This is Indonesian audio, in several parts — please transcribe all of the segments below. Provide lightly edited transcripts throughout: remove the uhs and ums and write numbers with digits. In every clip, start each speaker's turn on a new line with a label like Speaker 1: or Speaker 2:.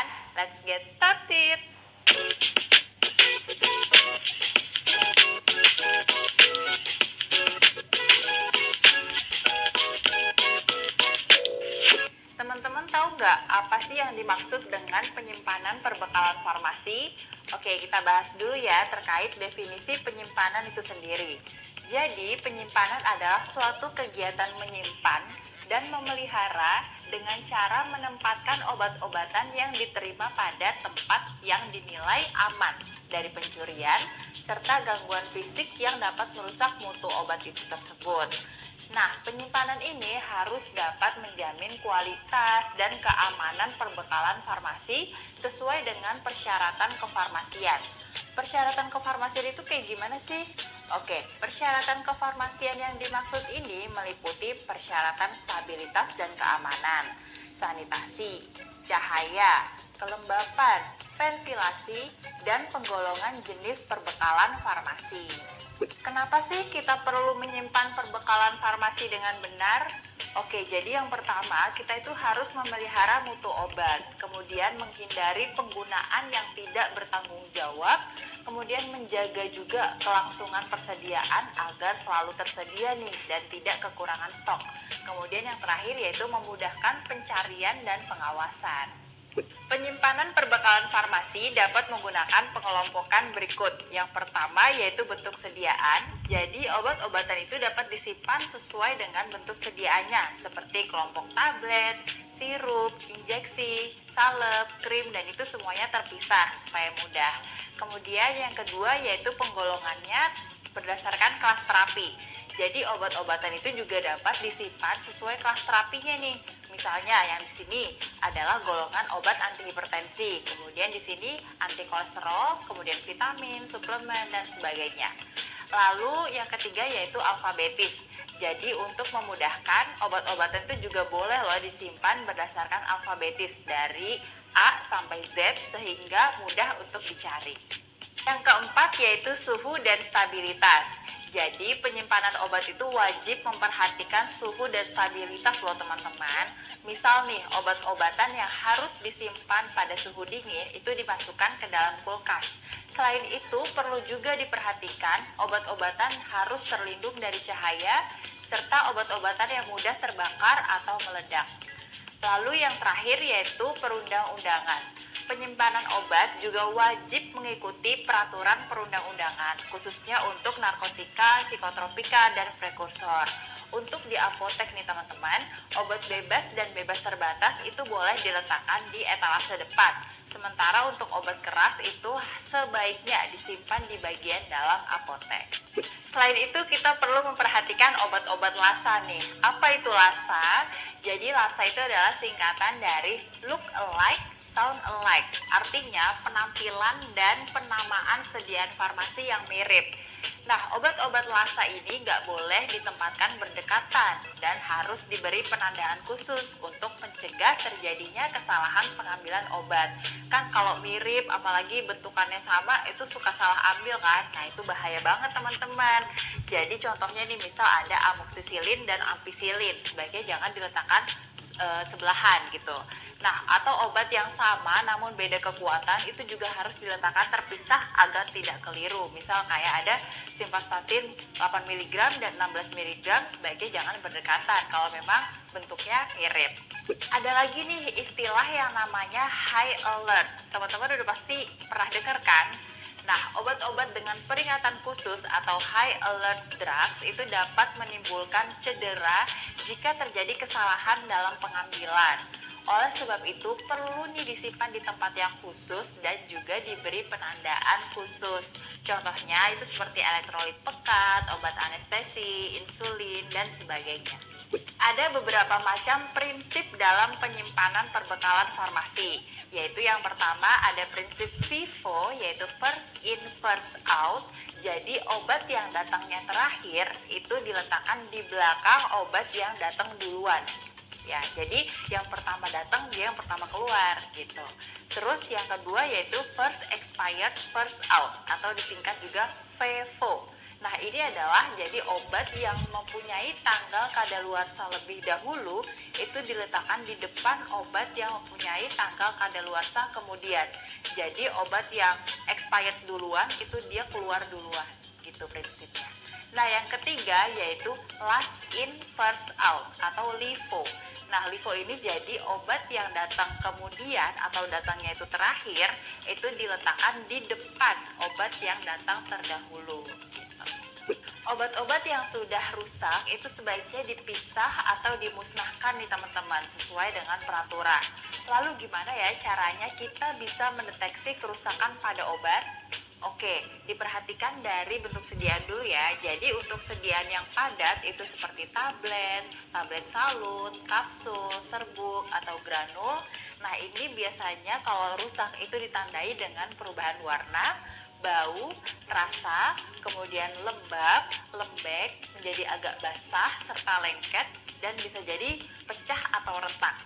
Speaker 1: teman-teman. Let's get started. Teman-teman tahu nggak apa sih yang dimaksud dengan penyimpanan perbekalan farmasi? Oke, kita bahas dulu ya terkait definisi penyimpanan itu sendiri. Jadi, penyimpanan adalah suatu kegiatan menyimpan dan memelihara dengan cara menempatkan obat-obatan yang diterima pada tempat yang dinilai aman dari pencurian serta gangguan fisik yang dapat merusak mutu obat itu tersebut. Nah, penyimpanan ini harus dapat menjamin kualitas dan keamanan perbekalan farmasi sesuai dengan persyaratan kefarmasian. Persyaratan kefarmasian itu kayak gimana sih? Oke, persyaratan kefarmasian yang dimaksud ini meliputi persyaratan stabilitas dan keamanan, sanitasi, cahaya, kelembapan, ventilasi, dan penggolongan jenis perbekalan farmasi. Kenapa sih kita perlu menyimpan perbekalan farmasi dengan benar? Oke, jadi yang pertama kita itu harus memelihara mutu obat, kemudian menghindari penggunaan yang tidak bertanggung jawab, kemudian menjaga juga kelangsungan persediaan agar selalu tersedia nih dan tidak kekurangan stok. Kemudian yang terakhir yaitu memudahkan pencarian dan pengawasan. Penyimpanan perbekalan farmasi dapat menggunakan pengelompokan berikut. Yang pertama yaitu bentuk sediaan. Jadi obat-obatan itu dapat disimpan sesuai dengan bentuk sediaannya, seperti kelompok tablet, sirup, injeksi, salep, krim, dan itu semuanya terpisah supaya mudah. Kemudian yang kedua yaitu penggolongannya berdasarkan kelas terapi. Jadi obat-obatan itu juga dapat disimpan sesuai kelas terapinya nih. Misalnya yang di sini adalah golongan obat antihipertensi, kemudian di sini anti kolesterol, kemudian vitamin, suplemen, dan sebagainya. Lalu yang ketiga yaitu alfabetis. Jadi untuk memudahkan, obat-obatan itu juga boleh loh disimpan berdasarkan alfabetis dari A sampai Z sehingga mudah untuk dicari. Yang keempat yaitu suhu dan stabilitas. Jadi penyimpanan obat itu wajib memperhatikan suhu dan stabilitas loh teman-teman. Misal nih obat-obatan yang harus disimpan pada suhu dingin itu dimasukkan ke dalam kulkas. Selain itu perlu juga diperhatikan obat-obatan harus terlindung dari cahaya serta obat-obatan yang mudah terbakar atau meledak. Lalu yang terakhir yaitu perundang-undangan. Penyimpanan obat juga wajib mengikuti peraturan perundang-undangan, khususnya untuk narkotika, psikotropika, dan prekursor. Untuk di apotek nih teman-teman, obat bebas dan bebas terbatas itu boleh diletakkan di etalase depan. Sementara untuk obat keras itu sebaiknya disimpan di bagian dalam apotek. Selain itu kita perlu memperhatikan obat-obat LASA nih. Apa itu LASA? Jadi LASA itu adalah singkatan dari look alike, sound alike. Artinya penampilan dan penamaan sediaan farmasi yang mirip. Nah, obat-obat LASA ini nggak boleh ditempatkan berdekatan dan harus diberi penandaan khusus untuk mencegah terjadinya kesalahan pengambilan obat. Kan kalau mirip, apalagi bentukannya sama, itu suka salah ambil kan? Nah, itu bahaya banget teman-teman. Jadi contohnya nih, misal ada amoksisilin dan ampicillin, sebaiknya jangan diletakkan sebelahan gitu. Nah, atau obat yang sama namun beda kekuatan itu juga harus diletakkan terpisah agar tidak keliru. Misal kayak ada simvastatin 8 mg dan 16 mg, sebaiknya jangan berdekatan kalau memang bentuknya mirip. Ada lagi nih istilah yang namanya high alert. Teman-teman udah pasti pernah dengar kan? Nah, obat-obat dengan peringatan khusus atau high alert drugs itu dapat menimbulkan cedera jika terjadi kesalahan dalam pengambilan. Oleh sebab itu, perlu nih disimpan di tempat yang khusus dan juga diberi penandaan khusus. Contohnya itu seperti elektrolit pekat, obat anestesi, insulin, dan sebagainya. Ada beberapa macam prinsip dalam penyimpanan perbekalan farmasi, yaitu yang pertama ada prinsip FIFO, yaitu first in first out. Jadi obat yang datangnya terakhir itu diletakkan di belakang obat yang datang duluan. Ya, jadi yang pertama datang dia yang pertama keluar gitu. Terus yang kedua yaitu first expired first out atau disingkat juga FIFO. Nah, ini adalah jadi obat yang mempunyai tanggal kadaluarsa lebih dahulu itu diletakkan di depan obat yang mempunyai tanggal kadaluarsa kemudian. Jadi obat yang expired duluan itu dia keluar duluan, gitu prinsipnya. Nah, yang ketiga yaitu last in first out atau LIFO. Nah, LIFO ini jadi obat yang datang kemudian atau datangnya itu terakhir, itu diletakkan di depan obat yang datang terdahulu. Obat-obat yang sudah rusak itu sebaiknya dipisah atau dimusnahkan nih teman-teman, sesuai dengan peraturan. Lalu gimana ya caranya kita bisa mendeteksi kerusakan pada obat? Oke, diperhatikan dari bentuk sediaan dulu ya. Jadi untuk sediaan yang padat itu seperti tablet, tablet salut, kapsul, serbuk, atau granul. Nah, ini biasanya kalau rusak itu ditandai dengan perubahan warna, bau, rasa, kemudian lembab, lembek, menjadi agak basah, serta lengket, dan bisa jadi pecah atau retak.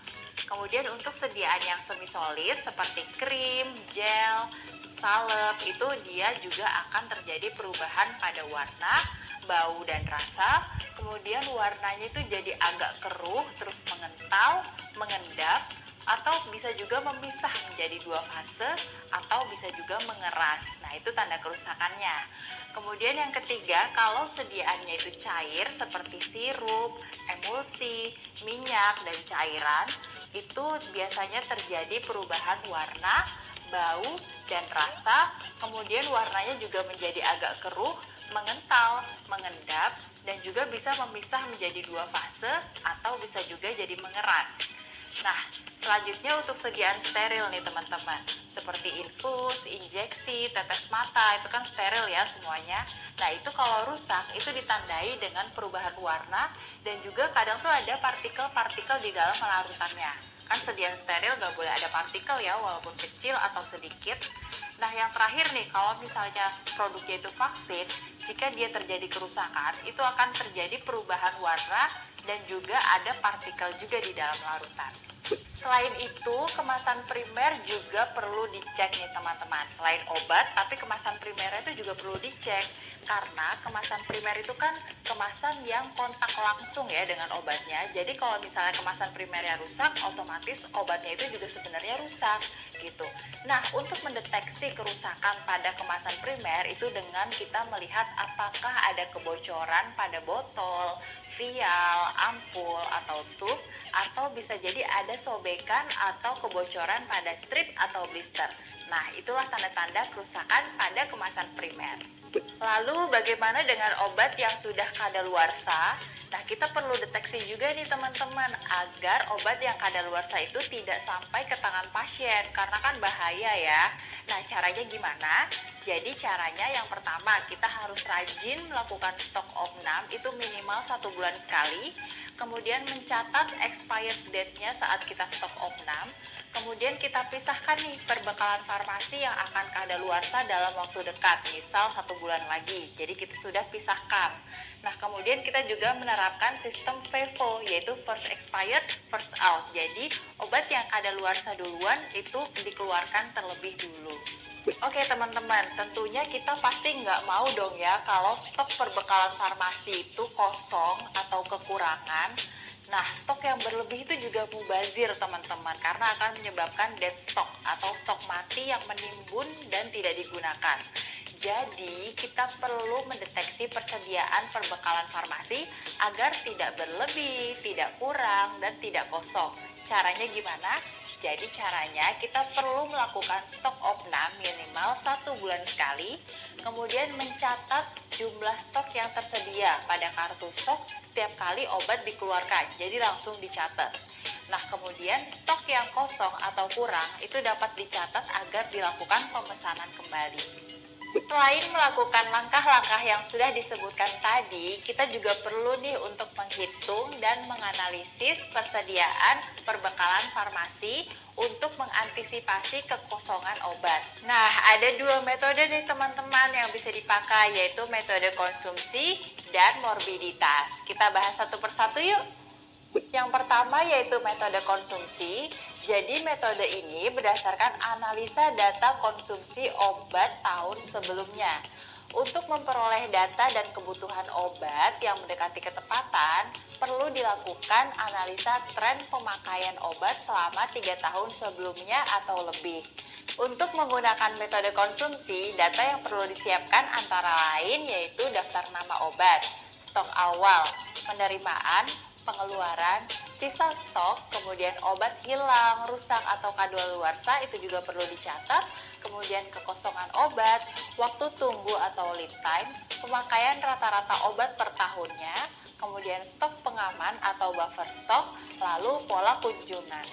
Speaker 1: Kemudian untuk sediaan yang semi solid seperti krim, gel, salep, itu dia juga akan terjadi perubahan pada warna, bau, dan rasa. Kemudian warnanya itu jadi agak keruh, terus mengental, mengendap, atau bisa juga memisah menjadi dua fase, atau bisa juga mengeras. Nah, itu tanda kerusakannya. Kemudian yang ketiga, kalau sediaannya itu cair seperti sirup, emulsi, minyak, dan cairan, itu biasanya terjadi perubahan warna, bau, dan rasa. Kemudian warnanya juga menjadi agak keruh, mengental, mengendap, dan juga bisa memisah menjadi dua fase, atau bisa juga jadi mengeras. Nah, selanjutnya untuk sediaan steril nih teman-teman, seperti infus, injeksi, tetes mata, itu kan steril ya semuanya. Nah, itu kalau rusak itu ditandai dengan perubahan warna, dan juga kadang tuh ada partikel-partikel di dalam larutannya. Kan sediaan steril gak boleh ada partikel ya, walaupun kecil atau sedikit. Nah, yang terakhir nih, kalau misalnya produknya itu vaksin, jika dia terjadi kerusakan, itu akan terjadi perubahan warna, dan juga ada partikel juga di dalam larutan. Selain itu, kemasan primer juga perlu dicek nih teman-teman. Selain obat, tapi kemasan primernya itu juga perlu dicek. Karena kemasan primer itu kan kemasan yang kontak langsung ya dengan obatnya. Jadi kalau misalnya kemasan primernya rusak, otomatis obatnya itu juga sebenarnya rusak gitu. Nah, untuk mendeteksi kerusakan pada kemasan primer itu dengan kita melihat apakah ada kebocoran pada botol, vial, ampul, atau tube, atau bisa jadi ada sobekan atau kebocoran pada strip atau blister. Nah, itulah tanda-tanda kerusakan pada kemasan primer. Lalu bagaimana dengan obat yang sudah kadaluarsa? Nah, kita perlu deteksi juga nih teman-teman, agar obat yang kadaluarsa itu tidak sampai ke tangan pasien, karena kan bahaya ya. Nah, caranya gimana? Jadi caranya yang pertama, kita harus rajin melakukan stok opnam, itu minimal 1 bulan sekali. Kemudian mencatat expired date-nya saat kita stok opnam. Kemudian kita pisahkan nih perbekalan farmasi yang akan kadaluarsa dalam waktu dekat, misal 1 bulan lagi. Jadi kita sudah pisahkan. Nah, kemudian kita juga menerapkan sistem FIFO, yaitu first expired, first out. Jadi obat yang kadaluarsa duluan itu dikeluarkan terlebih dulu. Oke teman-teman, tentunya kita pasti nggak mau dong ya kalau stok perbekalan farmasi itu kosong atau kekurangan. Nah, stok yang berlebih itu juga mubazir teman-teman, karena akan menyebabkan dead stock atau stok mati yang menimbun dan tidak digunakan. Jadi, kita perlu mendeteksi persediaan perbekalan farmasi agar tidak berlebih, tidak kurang, dan tidak kosong. Caranya gimana? Jadi caranya kita perlu melakukan stok opnam minimal 1 bulan sekali, kemudian mencatat jumlah stok yang tersedia pada kartu stok setiap kali obat dikeluarkan, jadi langsung dicatat. Nah, kemudian stok yang kosong atau kurang itu dapat dicatat agar dilakukan pemesanan kembali. Selain melakukan langkah-langkah yang sudah disebutkan tadi, kita juga perlu nih untuk menghitung dan menganalisis persediaan perbekalan farmasi untuk mengantisipasi kekosongan obat. Nah, ada 2 metode nih teman-teman yang bisa dipakai, yaitu metode konsumsi dan morbiditas. Kita bahas satu persatu yuk. Yang pertama yaitu metode konsumsi. Jadi metode ini berdasarkan analisa data konsumsi obat tahun sebelumnya. Untuk memperoleh data dan kebutuhan obat yang mendekati ketepatan, perlu dilakukan analisa tren pemakaian obat selama 3 tahun sebelumnya atau lebih. Untuk menggunakan metode konsumsi, data yang perlu disiapkan antara lain yaitu daftar nama obat, stok awal, penerimaan, pengeluaran, sisa stok, kemudian obat hilang, rusak atau kadaluarsa itu juga perlu dicatat, kemudian kekosongan obat, waktu tunggu atau lead time, pemakaian rata-rata obat per tahunnya, kemudian stok pengaman atau buffer stok, lalu pola kunjungan.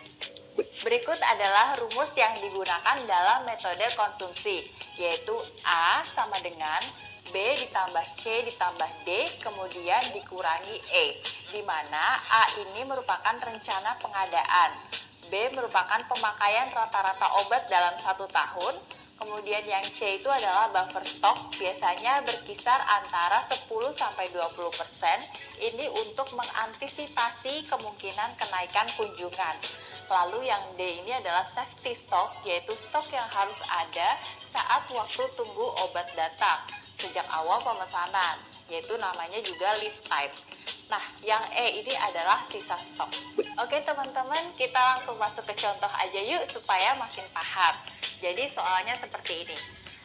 Speaker 1: Berikut adalah rumus yang digunakan dalam metode konsumsi, yaitu A sama dengan B ditambah C ditambah D, kemudian dikurangi E, di mana A ini merupakan rencana pengadaan, B merupakan pemakaian rata-rata obat dalam 1 tahun, kemudian yang C itu adalah buffer stok, biasanya berkisar antara 10-20%, ini untuk mengantisipasi kemungkinan kenaikan kunjungan. Lalu yang D ini adalah safety stock, yaitu stok yang harus ada saat waktu tunggu obat datang sejak awal pemesanan, yaitu namanya juga lead time. Nah, yang E ini adalah sisa stok. Oke teman-teman, kita langsung masuk ke contoh aja yuk supaya makin paham. Jadi soalnya seperti ini.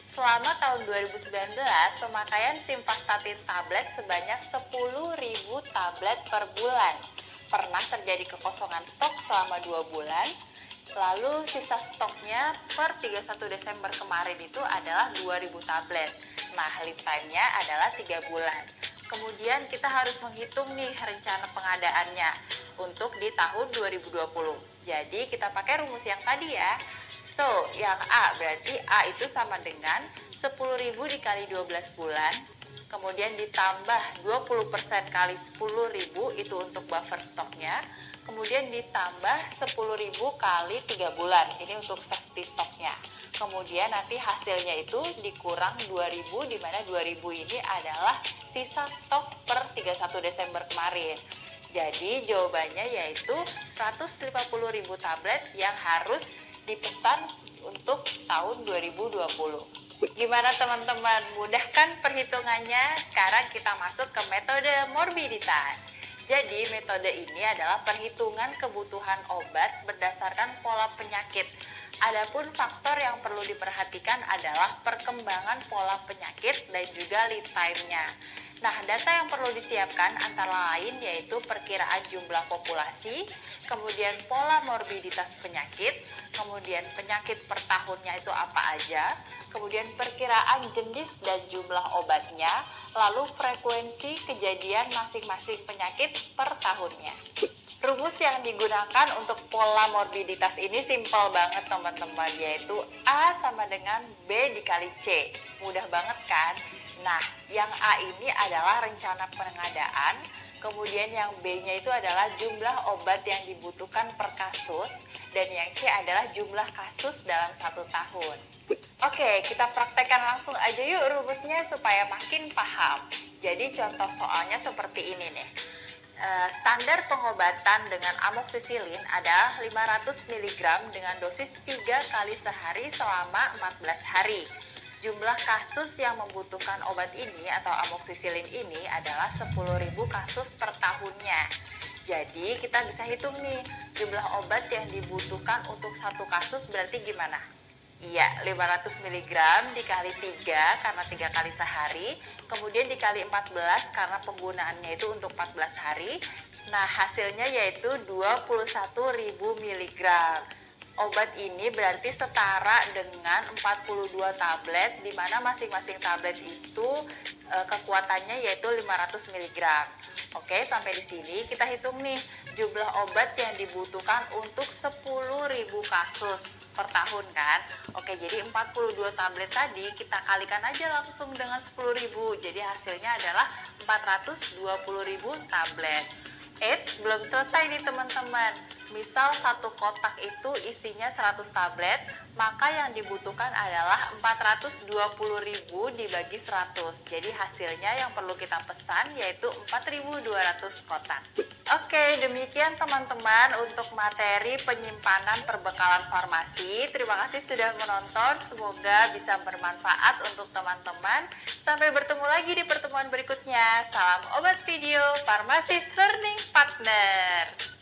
Speaker 1: Selama tahun 2019, pemakaian simvastatin tablet sebanyak 10.000 tablet per bulan. Pernah terjadi kekosongan stok selama 2 bulan, lalu sisa stoknya per 31 Desember kemarin itu adalah 2.000 tablet. Nah, lead time-nya adalah 3 bulan. Kemudian kita harus menghitung nih rencana pengadaannya untuk di tahun 2020. Jadi kita pakai rumus yang tadi ya. So, yang A berarti A itu sama dengan 10.000 dikali 12 bulan, kemudian ditambah 20% kali 10.000 itu untuk buffer stoknya, kemudian ditambah 10.000 kali 3 bulan, ini untuk safety stoknya. Kemudian nanti hasilnya itu dikurang 2.000, di mana 2.000 ini adalah sisa stok per 31 Desember kemarin. Jadi jawabannya yaitu 150.000 tablet yang harus dipesan untuk tahun 2020. Gimana teman-teman? Mudah kan perhitungannya? Sekarang kita masuk ke metode morbiditas. Jadi metode ini adalah perhitungan kebutuhan obat berdasarkan pola penyakit. Adapun faktor yang perlu diperhatikan adalah perkembangan pola penyakit dan juga lead time-nya. Nah, data yang perlu disiapkan antara lain yaitu perkiraan jumlah populasi, kemudian pola morbiditas penyakit, kemudian penyakit per tahunnya itu apa aja, kemudian perkiraan jenis dan jumlah obatnya, lalu frekuensi kejadian masing-masing penyakit per tahunnya. Rumus yang digunakan untuk pola morbiditas ini simpel banget teman-teman, yaitu A sama dengan B dikali C. Mudah banget kan? Nah, yang A ini adalah rencana pengadaan, kemudian yang B-nya itu adalah jumlah obat yang dibutuhkan per kasus, dan yang C adalah jumlah kasus dalam 1 tahun. Oke, kita praktekkan langsung aja yuk rumusnya supaya makin paham. Jadi contoh soalnya seperti ini nih. Standar pengobatan dengan amoksisilin adalah 500 mg dengan dosis 3 kali sehari selama 14 hari. Jumlah kasus yang membutuhkan obat ini atau amoksisilin ini adalah 10.000 kasus per tahunnya. Jadi kita bisa hitung nih, jumlah obat yang dibutuhkan untuk 1 kasus berarti gimana? Iya, 500 mg dikali 3 karena 3 kali sehari, kemudian dikali 14 karena penggunaannya itu untuk 14 hari. Nah, hasilnya yaitu 21.000 mg. Obat ini berarti setara dengan 42 tablet, di mana masing-masing tablet itu kekuatannya yaitu 500 mg. Oke, sampai di sini kita hitung nih jumlah obat yang dibutuhkan untuk 10.000 kasus per tahun kan. Oke, jadi 42 tablet tadi kita kalikan aja langsung dengan 10.000. Jadi hasilnya adalah 420.000 tablet. Eits, belum selesai nih teman-teman. Misal 1 kotak itu isinya 100 tablet, maka yang dibutuhkan adalah 420.000 dibagi 100. Jadi hasilnya yang perlu kita pesan yaitu 4.200 kotak. Oke, demikian teman-teman untuk materi penyimpanan perbekalan farmasi. Terima kasih sudah menonton, semoga bisa bermanfaat untuk teman-teman. Sampai bertemu lagi di pertemuan berikutnya. Salam obat video, Pharmacist Learning Partner.